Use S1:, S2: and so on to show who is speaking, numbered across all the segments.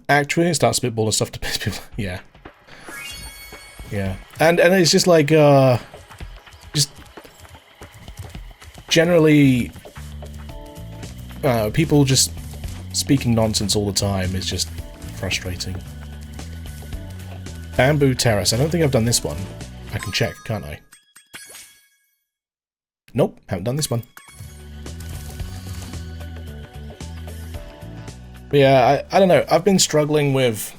S1: Actually, start spitballing stuff to piss people. Yeah. Yeah. And it's just like, just generally, people just speaking nonsense all the time is just frustrating. Bamboo Terrace. I don't think I've done this one. I can check, can't I? Nope, haven't done this one. But yeah, I don't know. I've been struggling with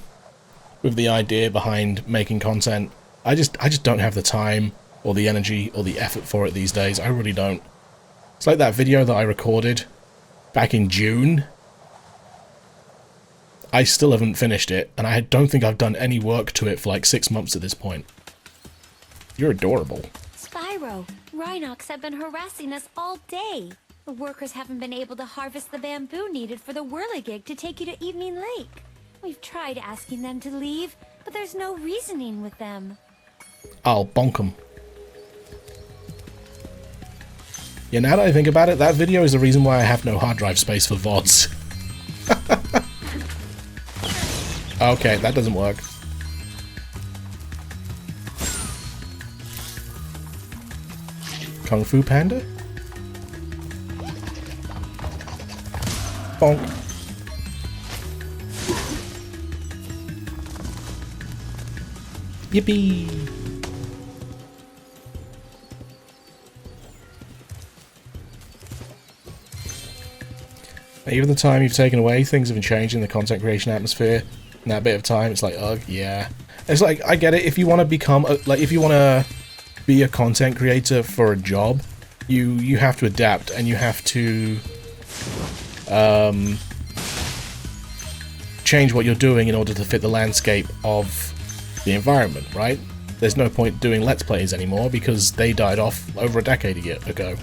S1: the idea behind making content. I just don't have the time or the energy or the effort for it these days. I really don't. It's like that video that I recorded back in June. I still haven't finished it, and I don't think I've done any work to it for like 6 months at this point. You're adorable.
S2: Spyro, Rhinox have been harassing us all day. The workers haven't been able to harvest the bamboo needed for the whirligig to take you to Evening Lake. We've tried asking them to leave, but there's no reasoning with them.
S1: I'll bonk them. Yeah, now that I think about it, that video is the reason why I have no hard drive space for VODs. Okay, that doesn't work. Kung Fu Panda? Bonk. Yippee! Even the time you've taken away, things have been changing the content creation atmosphere. In that bit of time, it's like, ugh, yeah. It's like, I get it, if you want to become, if you want to be a content creator for a job, you have to adapt, and you have to change what you're doing in order to fit the landscape of the environment, right? There's no point doing Let's Plays anymore, because they died off over a decade ago.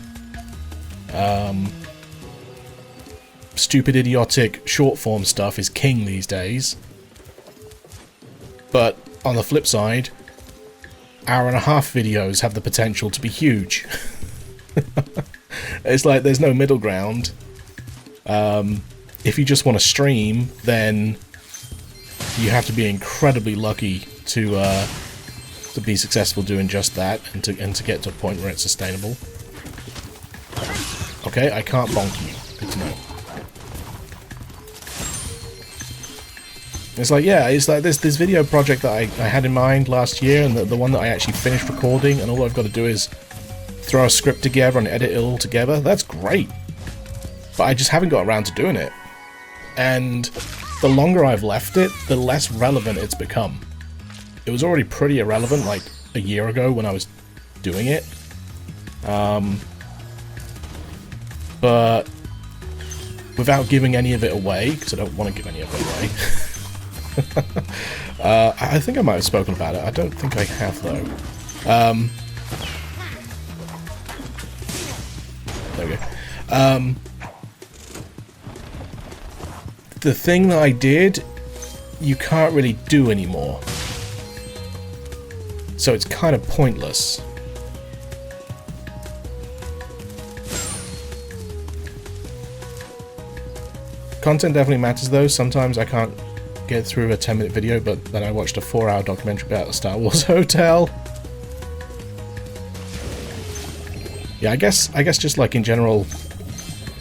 S1: Stupid, idiotic, short-form stuff is king these days. But, on the flip side, hour-and-a-half videos have the potential to be huge. It's like, there's no middle ground. If you just want to stream, then you have to be incredibly lucky to be successful doing just that, and to get to a point where it's sustainable. Okay, I can't bonk you. Good to know. It's like, yeah, it's like this video project that I had in mind last year, and the one that I actually finished recording, and all I've got to do is throw a script together and edit it all together. That's great. But I just haven't got around to doing it. And the longer I've left it, the less relevant it's become. It was already pretty irrelevant like a year ago when I was doing it. But without giving any of it away, because I don't want to give any of it away. I think I might have spoken about it. I don't think I have, though. There we go. The thing that I did, you can't really do anymore. So it's kind of pointless. Content definitely matters, though. Sometimes I can't get through a 10-minute video, but then I watched a 4-hour documentary about the Star Wars hotel. Yeah, I guess just like in general,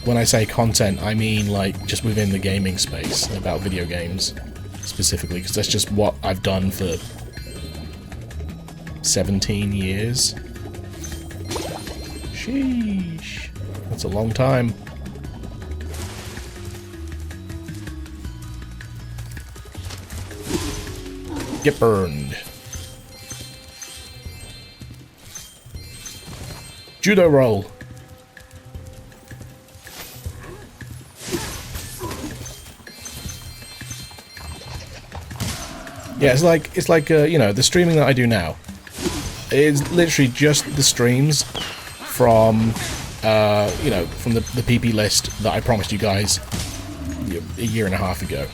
S1: when I say content, I mean like just within the gaming space, about video games specifically, because that's just what I've done for 17 years. Sheesh. That's a long time. Get burned. Judo roll. Yeah, it's like you know, the streaming that I do now is literally just the streams from you know, from the PP list that I promised you guys a year and a half ago.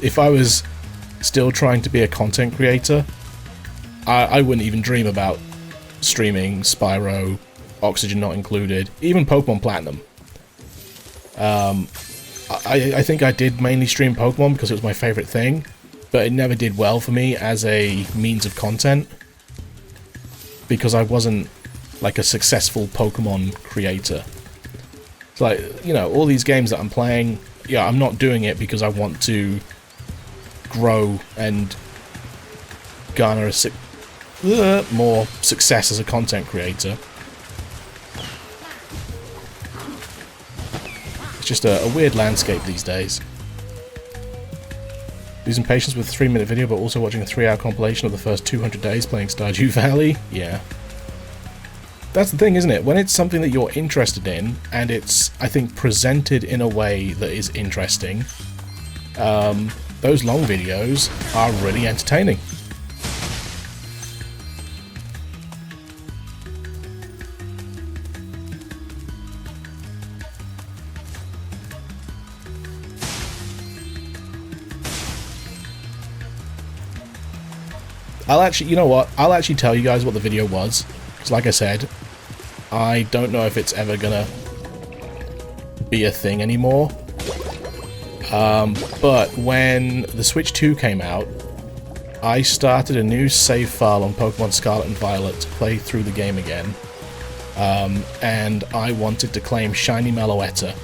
S1: If I was still trying to be a content creator, I wouldn't even dream about streaming Spyro, Oxygen not included, even Pokemon Platinum. I think I did mainly stream Pokemon because it was my favorite thing, but it never did well for me as a means of content because I wasn't like a successful Pokemon creator. It's like, you know, all these games that I'm playing, yeah, I'm not doing it because I want to grow and garner more success as a content creator. It's just a weird landscape these days. Losing patience with a 3-minute video, but also watching a 3-hour compilation of the first 200 days playing Stardew Valley. Yeah. That's the thing, isn't it? When it's something that you're interested in, and it's, I think, presented in a way that is interesting, those long videos are really entertaining. I'll actually, you know what? I'll actually tell you guys what the video was. Because like I said, I don't know if it's ever gonna be a thing anymore. But when the Switch 2 came out, I started a new save file on Pokemon Scarlet and Violet to play through the game again. And I wanted to claim Shiny Meloetta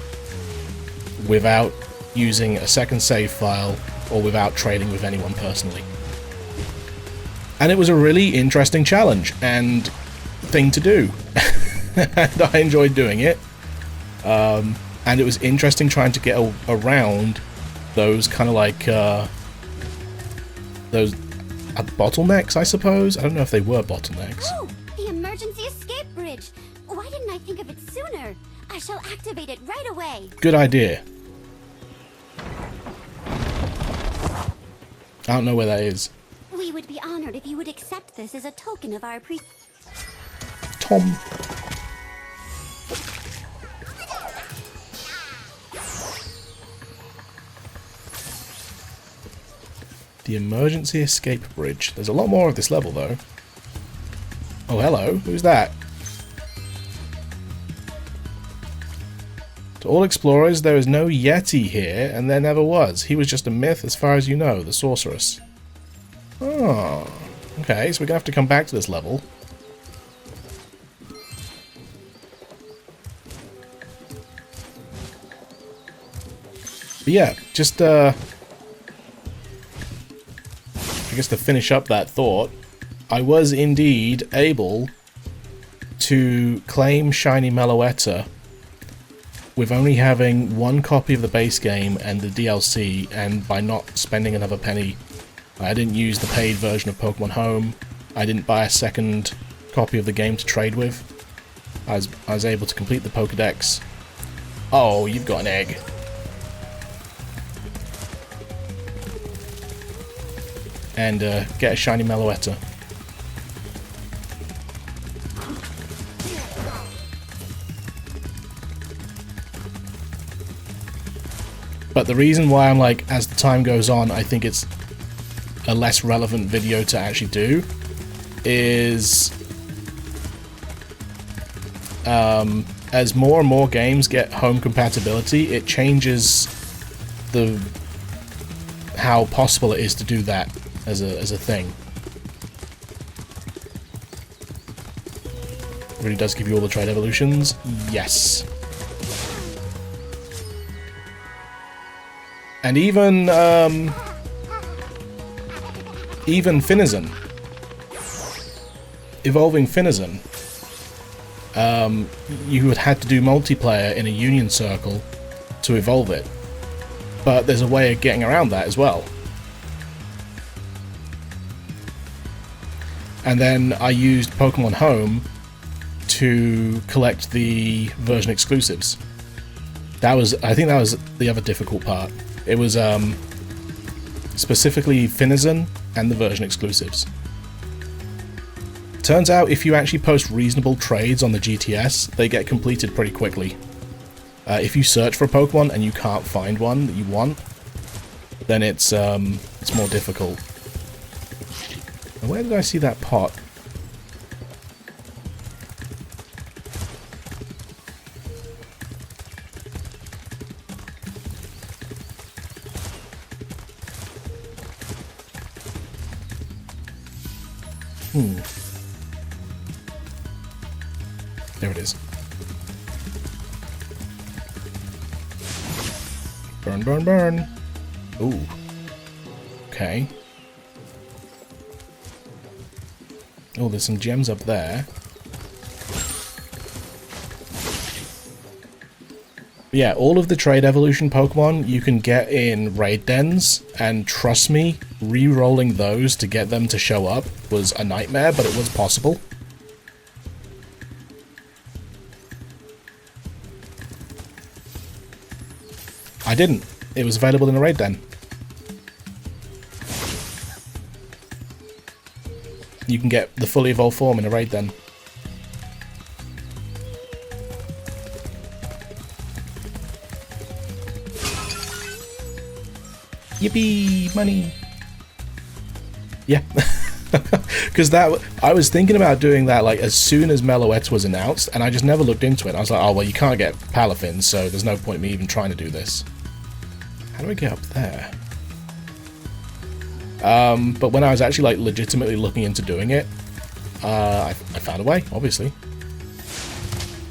S1: without using a second save file or without trading with anyone personally. And it was a really interesting challenge and thing to do. And I enjoyed doing it. And it was interesting trying to get around those kind of like, those bottlenecks, I suppose? I don't know if they were bottlenecks.
S3: Oh, the emergency escape bridge. Why didn't I think of it sooner? I shall activate it right away.
S1: Good idea. I don't know where that is.
S3: We would be honored if you would accept this as a token of our
S1: Tom. The emergency escape bridge. There's a lot more of this level, though. Oh, hello. Who's that? To all explorers, there is no Yeti here, and there never was. He was just a myth as far as you know, the sorceress. Oh, okay, so we're going to have to come back to this level. But yeah, just, I guess to finish up that thought, I was indeed able to claim Shiny Meloetta with only having one copy of the base game and the DLC, and by not spending another penny. I didn't use the paid version of Pokemon Home. I didn't buy a second copy of the game to trade with. I was able to complete the Pokédex. Oh, you've got an egg. And get a Shiny Meloetta. But the reason why I'm like, as the time goes on, I think it's a less relevant video to actually do is as more and more games get home compatibility, it changes how possible it is to do that as a thing. It really does give you all the trade evolutions. Yes. And even Finizen. Evolving Finizen. You would have to do multiplayer in a union circle to evolve it. But there's a way of getting around that as well. And then I used Pokemon Home to collect the version exclusives. I think that was the other difficult part. It was specifically Finizen and the version exclusives. Turns out if you actually post reasonable trades on the GTS, they get completed pretty quickly. If you search for a Pokemon and you can't find one that you want, then it's more difficult. And where did I see that pot? There it is. Burn, burn, burn. Ooh. Okay. Oh, there's some gems up there. Yeah, all of the trade evolution Pokemon you can get in raid dens, and trust me, re-rolling those to get them to show up was a nightmare, but it was possible. I didn't. It was available in a raid den. You can get the fully evolved form in a raid den. Yippee! Money! Yeah. Because I was thinking about doing that like as soon as Meloetta was announced, and I just never looked into it. I was like, oh well, you can't get Palafin, so there's no point in me even trying to do this. How do I get up there? But when I was actually like legitimately looking into doing it, I found a way, obviously.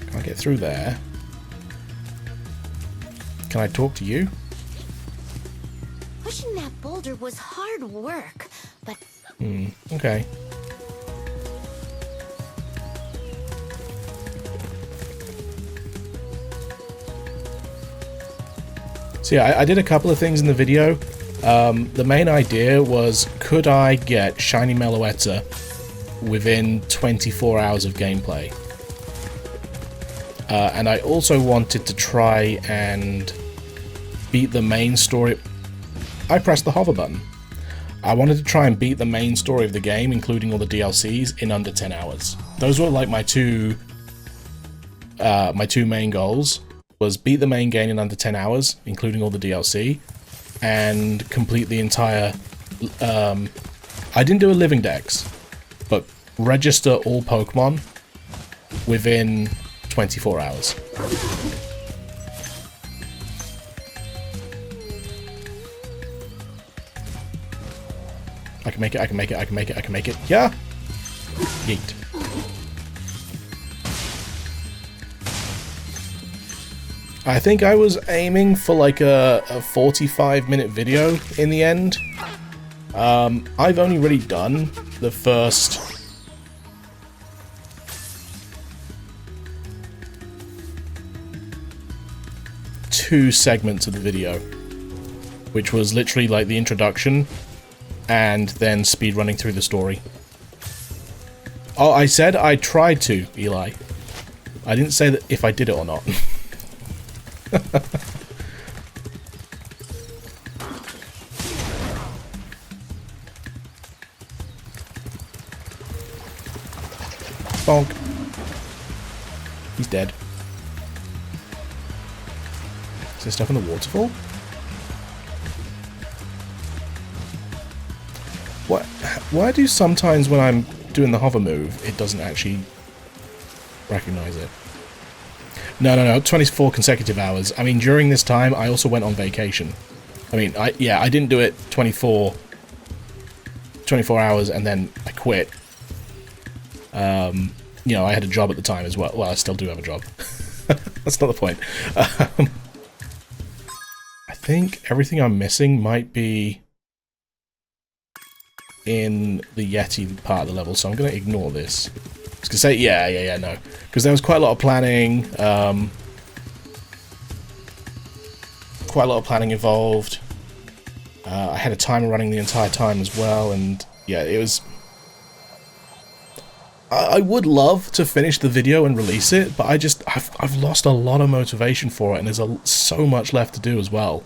S1: Can I get through there? Can I talk to you?
S3: Pushing that boulder was hard work, but...
S1: Okay. So yeah, I did a couple of things in the video. The main idea was, could I get Shiny Meloetta within 24 hours of gameplay? And I also wanted to try and beat the main story. I pressed the hover button. I wanted to try and beat the main story of the game, including all the DLCs, in under 10 hours. Those were like my two main goals. Was beat the main game in under 10 hours, including all the DLC, and complete the entire... I didn't do a living dex, but register all Pokemon within 24 hours. I can make it, I can make it, I can make it, I can make it. Yeah! Yeet. I think I was aiming for like a 45-minute video in the end. I've only really done the first... two segments of the video, which was literally like the introduction and then speed running through the story. Oh, I said I tried to, Eli. I didn't say that if I did it or not. Bonk. He's dead. Is there stuff in the waterfall? What? Why do sometimes when I'm doing the hover move, it doesn't actually recognize it? No, 24 consecutive hours. I mean, during this time, I also went on vacation. I mean, I didn't do it 24 hours and then I quit. You know, I had a job at the time as well. Well, I still do have a job. That's not the point. I think everything I'm missing might be in the Yeti part of the level, so I'm going to ignore this. I was going to say, yeah, no. Because there was quite a lot of planning. Quite a lot of planning involved. I had a timer running the entire time as well, and yeah, it was... I would love to finish the video and release it, but I've lost a lot of motivation for it, and there's so much left to do as well.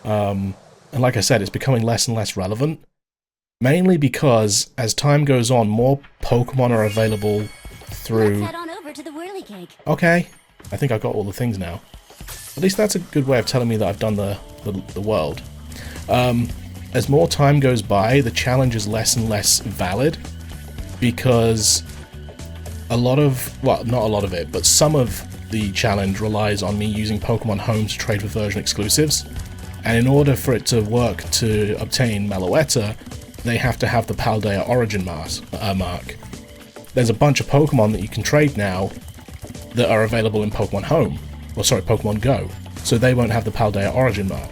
S1: And like I said, it's becoming less and less relevant. Mainly because, as time goes on, more Pokemon are available through...
S3: Let's head on over to the Whirligig.
S1: Okay. I think I've got all the things now. At least that's a good way of telling me that I've done the world. As more time goes by, the challenge is less and less valid. Because a lot of... well, not a lot of it, but some of the challenge relies on me using Pokemon Home to trade for version exclusives. And in order for it to work to obtain Meloetta, they have to have the Paldea origin mark. There's a bunch of Pokemon that you can trade now that are available in Pokemon Home, or sorry, Pokemon Go, so they won't have the Paldea origin mark.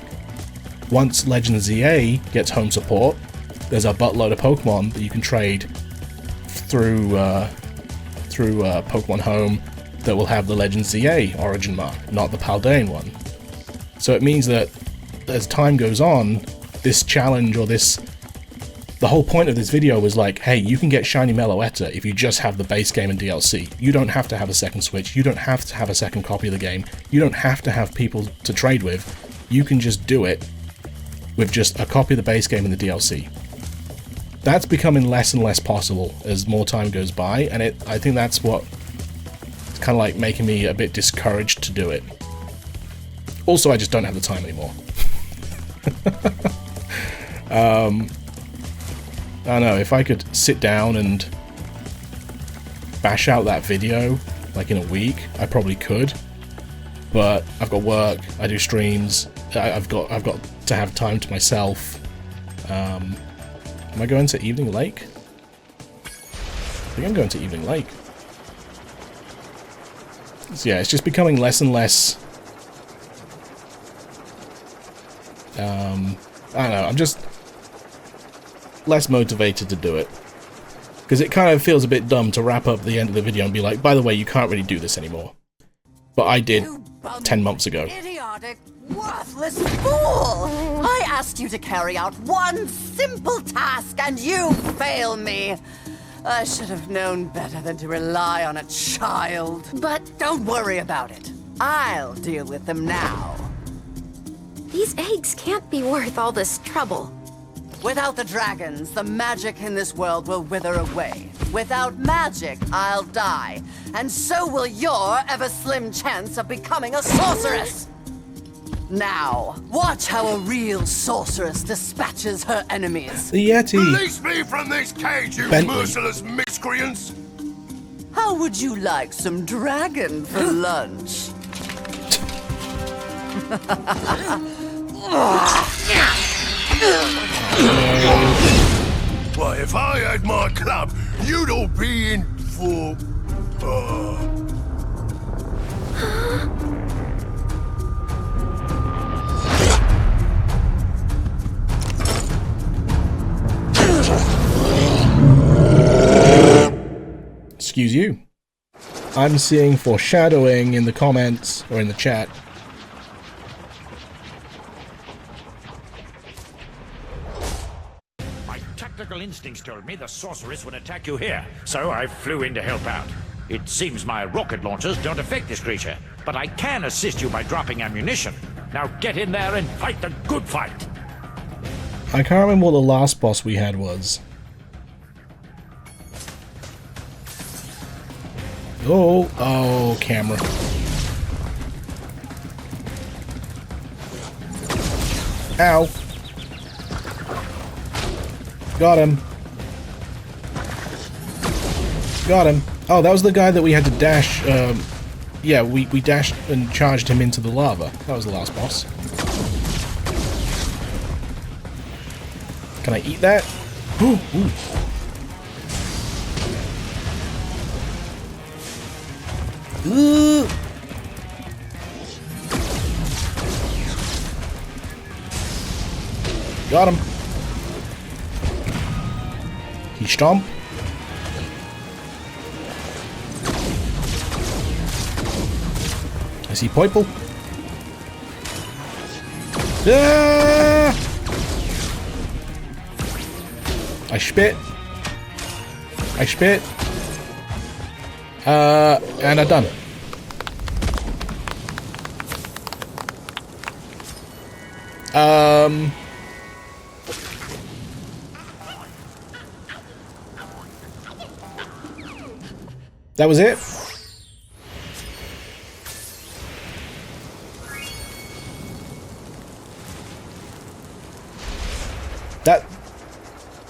S1: Once Legend ZA gets home support, there's a buttload of Pokemon that you can trade through Pokemon Home that will have the Legend ZA origin mark, not the Paldean one. So it means that as time goes on, this challenge or the whole point of this video was like, hey, you can get Shiny Meloetta if you just have the base game and DLC. You don't have to have a second Switch, you don't have to have a second copy of the game, you don't have to have people to trade with, you can just do it with just a copy of the base game and the DLC. That's becoming less and less possible as more time goes by, and I think that's what it's kind of like making me a bit discouraged to do it. Also, I just don't have the time anymore. I don't know, if I could sit down and bash out that video like in a week, I probably could. But I've got work, I do streams, I've got to have time to myself. Am I going to Evening Lake? I think I'm going to Evening Lake. So yeah, it's just becoming less and less. I don't know, I'm just less motivated to do it. Because it kind of feels a bit dumb to wrap up the end of the video and be like, by the way, you can't really do this anymore. But I did 10 months ago.
S4: Idiotic, worthless fool! I asked you to carry out one simple task and you fail me. I should have known better than to rely on a child. But don't worry about it. I'll deal with them now.
S5: These eggs can't be worth all this trouble.
S4: Without the dragons, the magic in this world will wither away. Without magic, I'll die. And so will your ever-slim chance of becoming a sorceress. Now, watch how a real sorceress dispatches her enemies.
S1: The Yeti!
S6: Release me from this cage, you
S1: Bentley.
S6: merciless miscreants!
S4: How would you like some dragon for lunch?
S6: Why, if I had my club, you'd all be in for...
S1: Excuse you. I'm seeing foreshadowing in the comments, or in the chat.
S7: My tactical instincts told me the sorceress would attack you here, so I flew in to help out. It seems my rocket launchers don't affect this creature, but I can assist you by dropping ammunition. Now get in there and fight the good fight!
S1: I can't remember what the last boss we had was. Oh, camera. Ow. Got him. Got him. Oh, that was the guy that we had to dash, yeah, we dashed and charged him into the lava. That was the last boss. Can I eat that? Ooh, ooh. Ooh. Got him. He stomp. I see Poiple. Ah! I spit. I spit. And I'm done. That was it?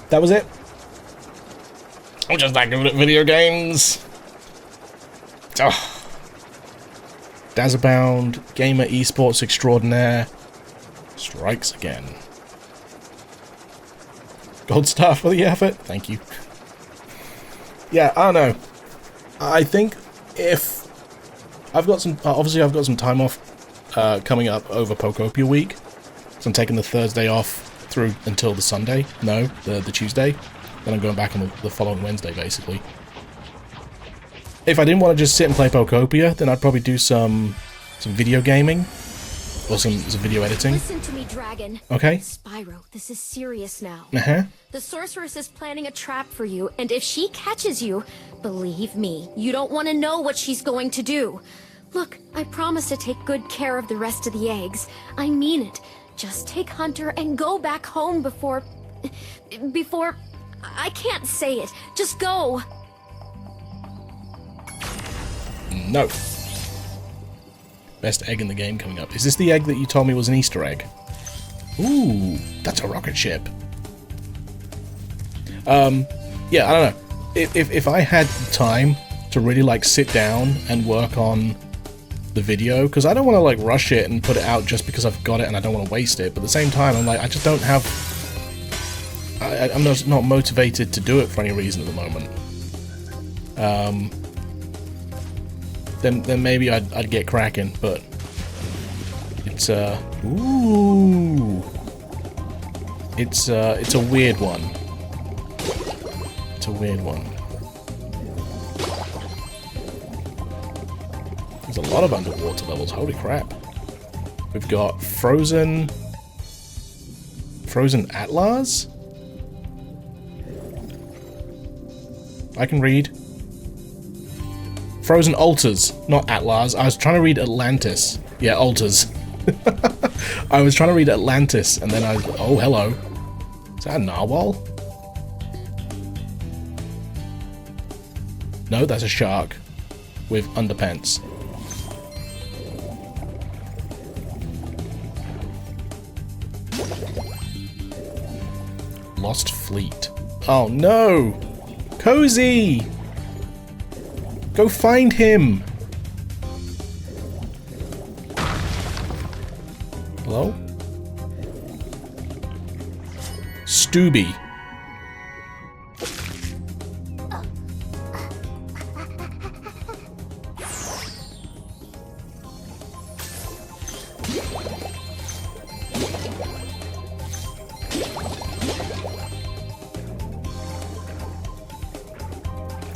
S1: That was it? I'm just not good at video games. Oh. Dazzlebound, gamer esports extraordinaire, strikes again. Gold star for the effort. Thank you. Yeah, I don't know. I think if I've got some, obviously I've got some time off coming up over Pokopia week, so I'm taking the Thursday off through until the Sunday. No, the Tuesday. Then I'm going back on the following Wednesday, basically. If I didn't want to just sit and play Pokopia, then I'd probably do some video gaming or some video editing.
S5: Listen to me, Dragon.
S1: Okay.
S5: Spyro, this is serious now.
S1: Uh-huh.
S5: The sorceress is planning a trap for you, and if she catches you, believe me, you don't want to know what she's going to do. Look, I promise to take good care of the rest of the eggs. I mean it. Just take Hunter and go back home before... I can't say it. Just go.
S1: No. Best egg in the game coming up. Is this the egg that you told me was an Easter egg? Ooh, that's a rocket ship. Yeah, I don't know. If I had time to really like sit down and work on the video, because I don't want to like rush it and put it out just because I've got it and I don't want to waste it, but at the same time I'm like, I just don't have... I'm just not motivated to do it for any reason at the moment. Then maybe I'd get cracking, but it's ooh, it's a weird one. It's a weird one. There's a lot of underwater levels. Holy crap! We've got frozen Atlas. I can read. Frozen Altars, not Atlas. I was trying to read Atlantis. Yeah, Altars. I was trying to read Atlantis, and then oh, hello. Is that a narwhal? No, that's a shark with underpants. Lost Fleet. Oh no! Cozy! Go find him! Hello? Stooby.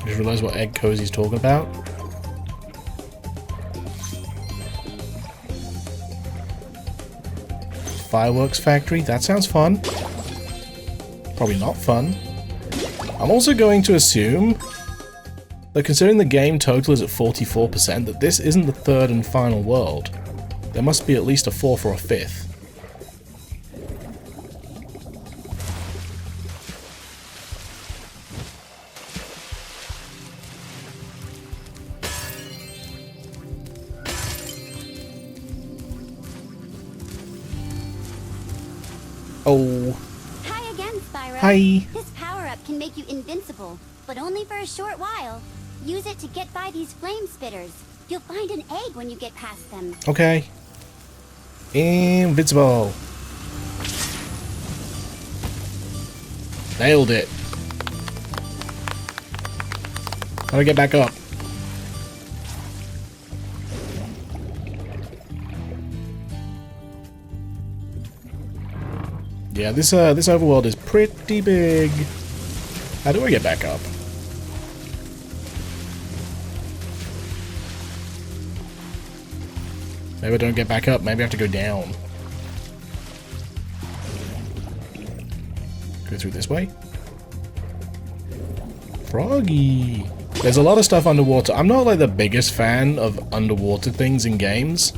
S1: I just realised what Egg Cozy's talking about. Fireworks factory? That sounds fun. Probably not fun. I'm also going to assume that considering the game total is at 44%, that this isn't the third and final world. There must be at least a fourth or a fifth. Oh.
S3: Hi again, Spyro.
S1: Hi.
S3: This power-up can make you invincible, but only for a short while. Use it to get by these flame spitters. You'll find an egg when you get past them.
S1: Okay. Invincible. Nailed it. How do I get back up? Yeah, this overworld is pretty big. How do I get back up? Maybe I don't get back up. Maybe I have to go down. Go through this way. Froggy. There's a lot of stuff underwater. I'm not like the biggest fan of underwater things in games.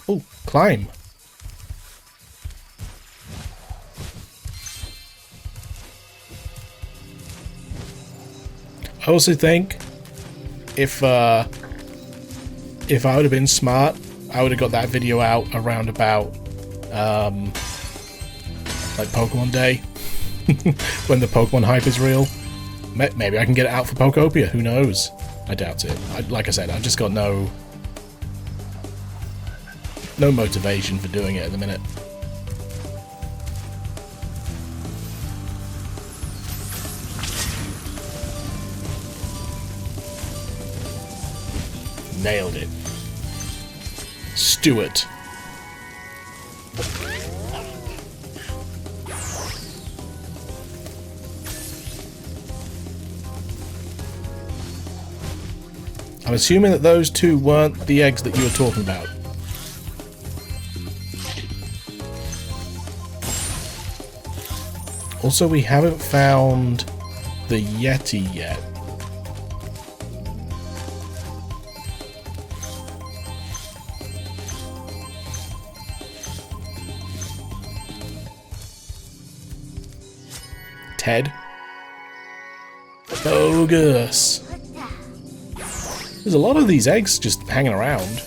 S1: Oh, climb. I also think if I would have been smart, I would have got that video out around about like Pokemon Day when the Pokemon hype is real. Maybe I can get it out for Pokopia. Who knows? I doubt it. Like I said, I've just got no no motivation for doing it at the minute. Nailed it. Stuart. I'm assuming that those two weren't the eggs that you were talking about. Also, we haven't found the Yeti yet. Ted. Bogus. There's a lot of these eggs just hanging around.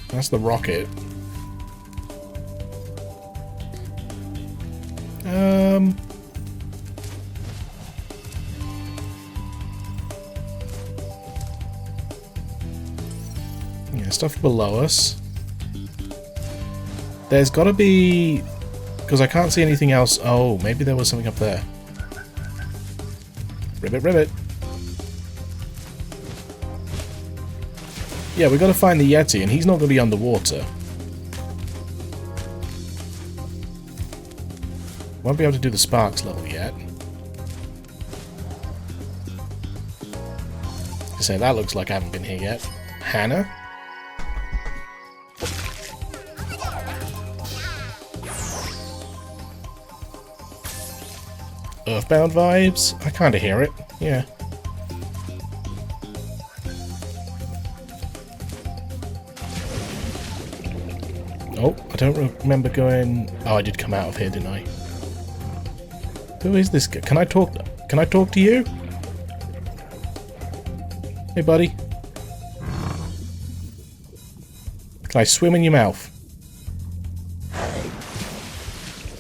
S1: That's the rocket. Yeah, stuff below us. There's got to be... because I can't see anything else. Oh, maybe there was something up there. Ribbit, ribbit. Yeah, we've got to find the Yeti, and he's not going to be underwater. Won't be able to do the Sparks level yet. I say, that looks like I haven't been here yet. Hannah? Earthbound vibes? I kinda hear it, yeah. Oh, I don't remember going... oh, I did come out of here, didn't I? Who is this guy? Can I talk to you? Hey, buddy. Can I swim in your mouth?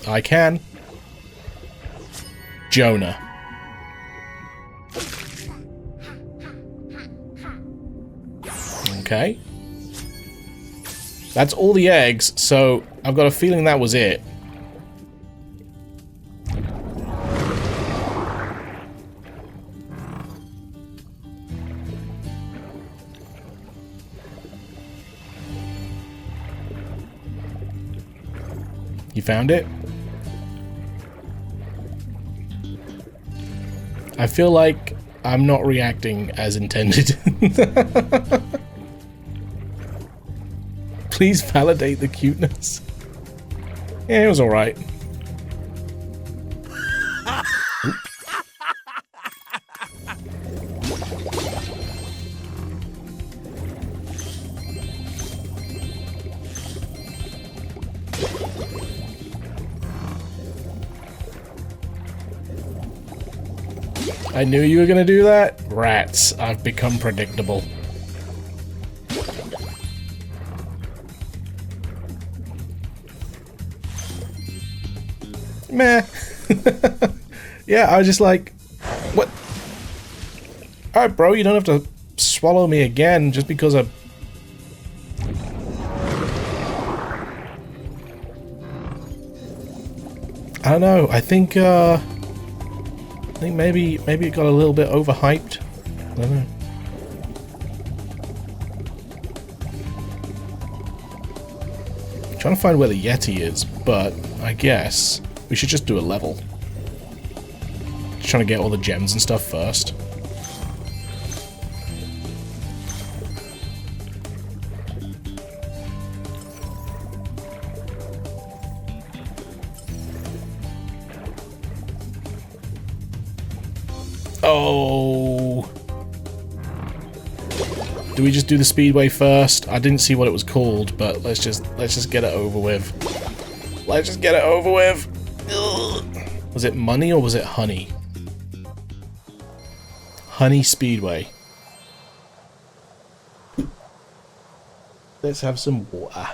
S1: I can. Jonah. Okay. That's all the eggs, so I've got a feeling that was it. You found it? I feel like I'm not reacting as intended. Please validate the cuteness. Yeah, it was alright. I knew you were gonna do that. Rats, I've become predictable. Meh. Yeah, I was just like, what? Alright, bro, you don't have to swallow me again just because I... I don't know, I think maybe it got a little bit overhyped. I don't know. I'm trying to find where the Yeti is, but I guess we should just do a level. Just trying to get all the gems and stuff first. Oh. Do we just do the speedway first? I didn't see what it was called, but let's just get it over with. Let's just get it over with. Ugh. Was it money or was it honey? Honey Speedway. Let's have some water.